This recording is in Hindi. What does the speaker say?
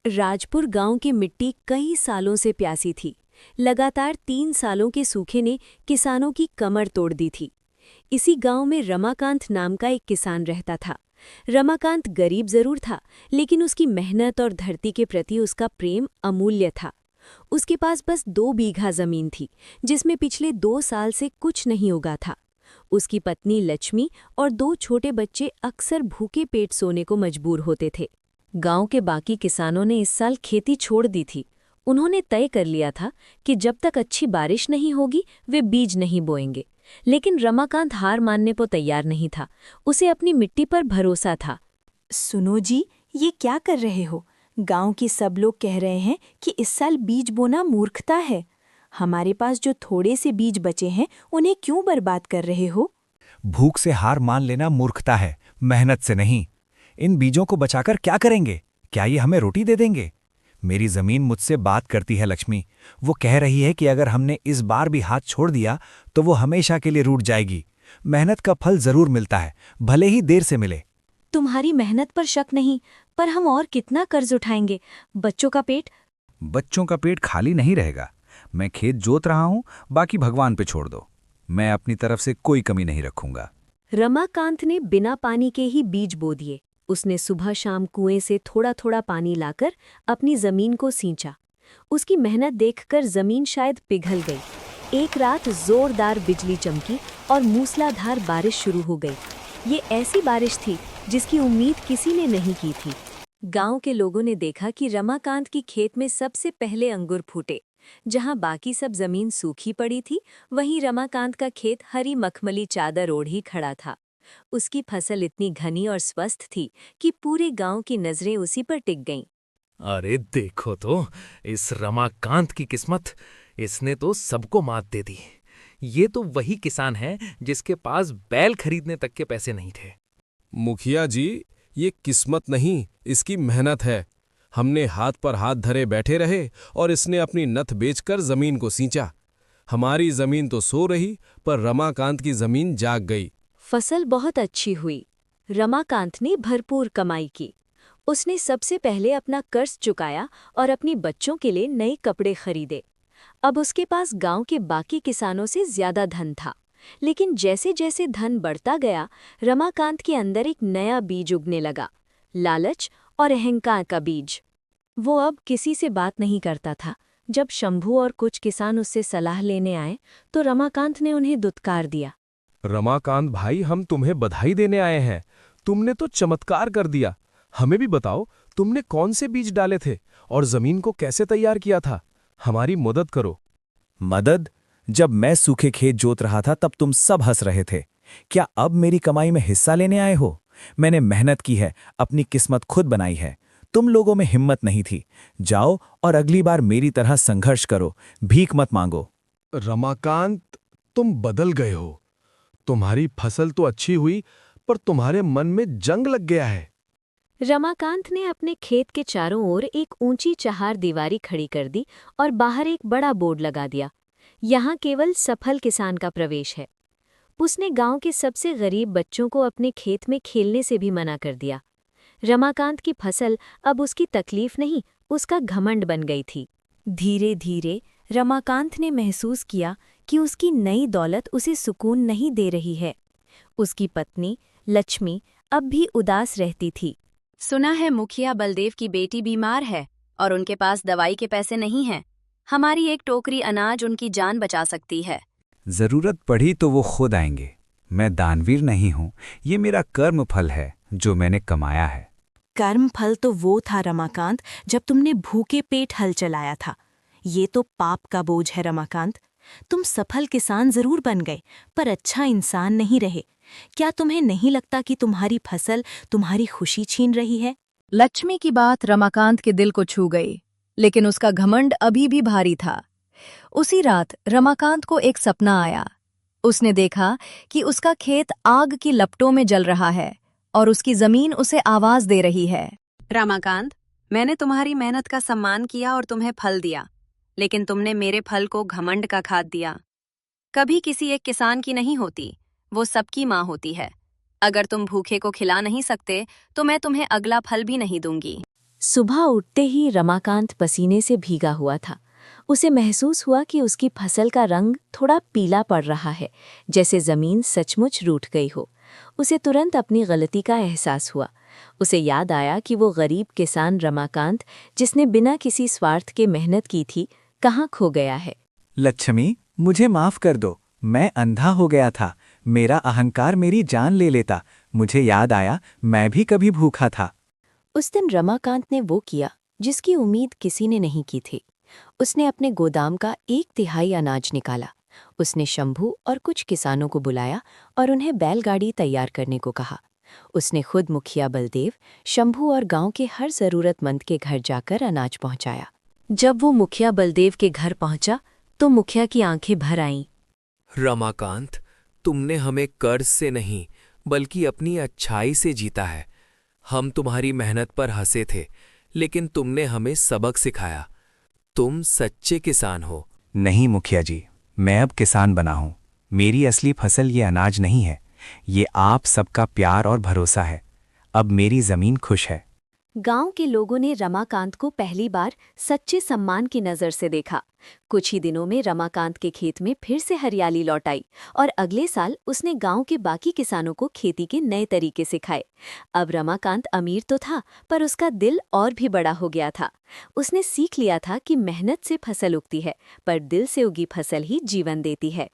राजपुर गांव की मिट्टी कई सालों से प्यासी थी। लगातार 3 सालों के सूखे ने किसानों की कमर तोड़ दी थी। इसी गांव में रमाकांत नाम का एक किसान रहता था। रमाकांत गरीब जरूर था, लेकिन उसकी मेहनत और धरती के प्रति उसका प्रेम अमूल्य था। उसके पास बस 2 बीघा जमीन थी, जिसमें पिछले 2 साल से कुछ नहीं उगा था। उसकी पत्नी लक्ष्मी और 2 छोटे बच्चे अक्सर भूखे पेट सोने को मजबूर होते थे। गांव के बाकी किसानों ने इस साल खेती छोड़ दी थी। उन्होंने तय कर लिया था कि जब तक अच्छी बारिश नहीं होगी वे बीज नहीं बोएंगे। लेकिन रमाकांत हार मानने को तैयार नहीं था। उसे अपनी मिट्टी पर भरोसा था। सुनो जी, ये क्या कर रहे हो? गांव के सब लोग कह रहे हैं कि इस साल बीज बोना मूर्खता है। हमारे पास जो थोड़े से बीज बचे हैं, उन्हें क्यों बर्बाद कर रहे हो? भूख से हार मान लेना मूर्खता है, मेहनत से नहीं। इन बीजों को बचाकर क्या करेंगे? क्या ये हमें रोटी दे देंगे? मेरी जमीन मुझसे बात करती है लक्ष्मी। वो कह रही है कि अगर हमने इस बार भी हाथ छोड़ दिया तो वो हमेशा के लिए रूठ जाएगी। मेहनत का फल जरूर मिलता है, भले ही देर से मिले। तुम्हारी मेहनत पर शक नहीं, पर हम और कितना कर्ज उठाएंगे? बच्चों का पेट खाली नहीं रहेगा। मैं खेत जोत रहा हूं, बाकी भगवान पे छोड़ दो। मैं अपनी तरफ से कोई कमी नहीं रखूंगा। रमाकांत ने बिना पानी के ही बीज बो दिए। उसने सुबह शाम कुएं से थोड़ा थोड़ा पानी लाकर अपनी जमीन को सींचा। उसकी मेहनत देखकर जमीन शायद पिघल गई। एक रात जोरदार बिजली चमकी और मूसलाधार बारिश शुरू हो गई। ये ऐसी बारिश थी जिसकी उम्मीद किसी ने नहीं की थी। गांव के लोगों ने देखा कि रमाकांत की खेत में सबसे पहले अंगूर फूटे। जहां बाकी सब जमीन सूखी पड़ी थी, वहीं रमाकांत का खेत हरी मखमली चादर ओढ़ी खड़ा था। उसकी फसल इतनी घनी और स्वस्थ थी कि पूरे गांव की नजरें उसी पर टिक गईं। अरे देखो तो, इस रमाकांत की किस्मत, इसने तो सबको मात दे दी। ये तो वही किसान है जिसके पास बैल खरीदने तक के पैसे नहीं थे। मुखिया जी, ये किस्मत नहीं, इसकी मेहनत है। हमने हाथ पर हाथ धरे बैठे रहे और इसने अपनी नथ बेचकर जमीन को सींचा। हमारी जमीन तो सो रही, पर रमाकांत की जमीन जाग गई। फसल बहुत अच्छी हुई। रमाकांत ने भरपूर कमाई की। उसने सबसे पहले अपना कर्ज चुकाया और अपनी बच्चों के लिए नए कपड़े खरीदे। अब उसके पास गांव के बाकी किसानों से ज्यादा धन था। लेकिन जैसे जैसे धन बढ़ता गया, रमाकांत के अंदर एक नया बीज उगने लगा, लालच और अहंकार का बीज। वो अब किसी से बात नहीं करता था। जब शंभू और कुछ किसान उससे सलाह लेने आए तो रमाकांत ने उन्हें दुत्कार दिया। रमाकांत भाई, हम तुम्हें बधाई देने आए हैं। तुमने तो चमत्कार कर दिया। हमें भी बताओ, तुमने कौन से बीज डाले थे और जमीन को कैसे तैयार किया था? हमारी मदद करो। मदद? जब मैं सूखे खेत जोत रहा था तब तुम सब हंस रहे थे। क्या अब मेरी कमाई में हिस्सा लेने आए हो? मैंने मेहनत की है, अपनी किस्मत खुद बनाई है। तुम लोगों में हिम्मत नहीं थी। जाओ और अगली बार मेरी तरह संघर्ष करो, भीख मत मांगो। रमाकांत, तुम बदल गए हो। तुम्हारी फसल तो अच्छी हुई, पर तुम्हारे मन में जंग लग गया है। रमाकांत ने अपने खेत के चारों ओर एक ऊंची चहार दीवारी खड़ी कर दी और बाहर एक बड़ा बोर्ड लगा दिया। यहाँ केवल सफल किसान का प्रवेश है। उसने गांव के सबसे गरीब बच्चों को अपने खेत में खेलने से भी मना कर दिया। रमाकांत की फसल अब उसकी तकलीफ नहीं, उसका घमंड बन गई थी। धीरे धीरे रमाकांत ने महसूस किया कि उसकी नई दौलत उसे सुकून नहीं दे रही है। उसकी पत्नी लक्ष्मी अब भी उदास रहती थी। सुना है मुखिया बलदेव की बेटी बीमार है और उनके पास दवाई के पैसे नहीं हैं। हमारी एक टोकरी अनाज उनकी जान बचा सकती है। जरूरत पड़ी तो वो खुद आएंगे। मैं दानवीर नहीं हूं, ये मेरा कर्म फल है जो मैंने कमाया है। कर्म फल तो वो था रमाकांत, जब तुमने भूखे पेट हल चलाया था। ये तो पाप का बोझ है रमाकांत। तुम सफल किसान जरूर बन गए, पर अच्छा इंसान नहीं रहे। क्या तुम्हें नहीं लगता कि तुम्हारी फसल तुम्हारी खुशी छीन रही है? लक्ष्मी की बात रमाकांत के दिल को छू गई, लेकिन उसका घमंड अभी भी भारी था। उसी रात रमाकांत को एक सपना आया। उसने देखा कि उसका खेत आग की लपटों में जल रहा है और उसकी जमीन उसे आवाज दे रही है। रमाकांत, मैंने तुम्हारी मेहनत का सम्मान किया और तुम्हें फल दिया, लेकिन तुमने मेरे फल को घमंड का खाद दिया। कभी किसी एक किसान की नहीं होती, वो सबकी माँ होती है। अगर तुम भूखे को खिला नहीं सकते तो मैं तुम्हें अगला फल भी नहीं दूंगी। सुबह उठते ही रमाकांत पसीने से भीगा हुआ था। उसे महसूस हुआ कि उसकी फसल का रंग थोड़ा पीला पड़ रहा है, जैसे जमीन सचमुच रूठ गई हो। उसे तुरंत अपनी गलती का एहसास हुआ। उसे याद आया कि वो गरीब किसान रमाकांत, जिसने बिना किसी स्वार्थ के मेहनत की थी, कहाँ खो गया है। लक्ष्मी, मुझे माफ कर दो। मैं अंधा हो गया था। मेरा अहंकार मेरी जान ले लेता। मुझे याद आया मैं भी कभी भूखा था। उस दिन रमाकांत ने वो किया जिसकी उम्मीद किसी ने नहीं की थी। उसने अपने गोदाम का 1/3 अनाज निकाला। उसने शंभू और कुछ किसानों को बुलाया और उन्हें बैलगाड़ी तैयार करने को कहा। उसने खुद मुखिया बलदेव, शंभू और गांव के हर जरूरतमंद के घर जाकर अनाज पहुंचाया। जब वो मुखिया बलदेव के घर पहुंचा तो मुखिया की आंखें भर आईं। रमाकांत, तुमने हमें कर्ज से नहीं बल्कि अपनी अच्छाई से जीता है। हम तुम्हारी मेहनत पर हंसे थे, लेकिन तुमने हमें सबक सिखाया। तुम सच्चे किसान हो। नहीं मुखिया जी, मैं अब किसान बना हूँ। मेरी असली फसल ये अनाज नहीं है, ये आप सबका प्यार और भरोसा है। अब मेरी जमीन खुश है। गांव के लोगों ने रमाकांत को पहली बार सच्चे सम्मान की नज़र से देखा। कुछ ही दिनों में रमाकांत के खेत में फिर से हरियाली लौट आई और अगले साल उसने गांव के बाकी किसानों को खेती के नए तरीके सिखाए। अब रमाकांत अमीर तो था, पर उसका दिल और भी बड़ा हो गया था। उसने सीख लिया था कि मेहनत से फसल उगती है, पर दिल से उगी फसल ही जीवन देती है।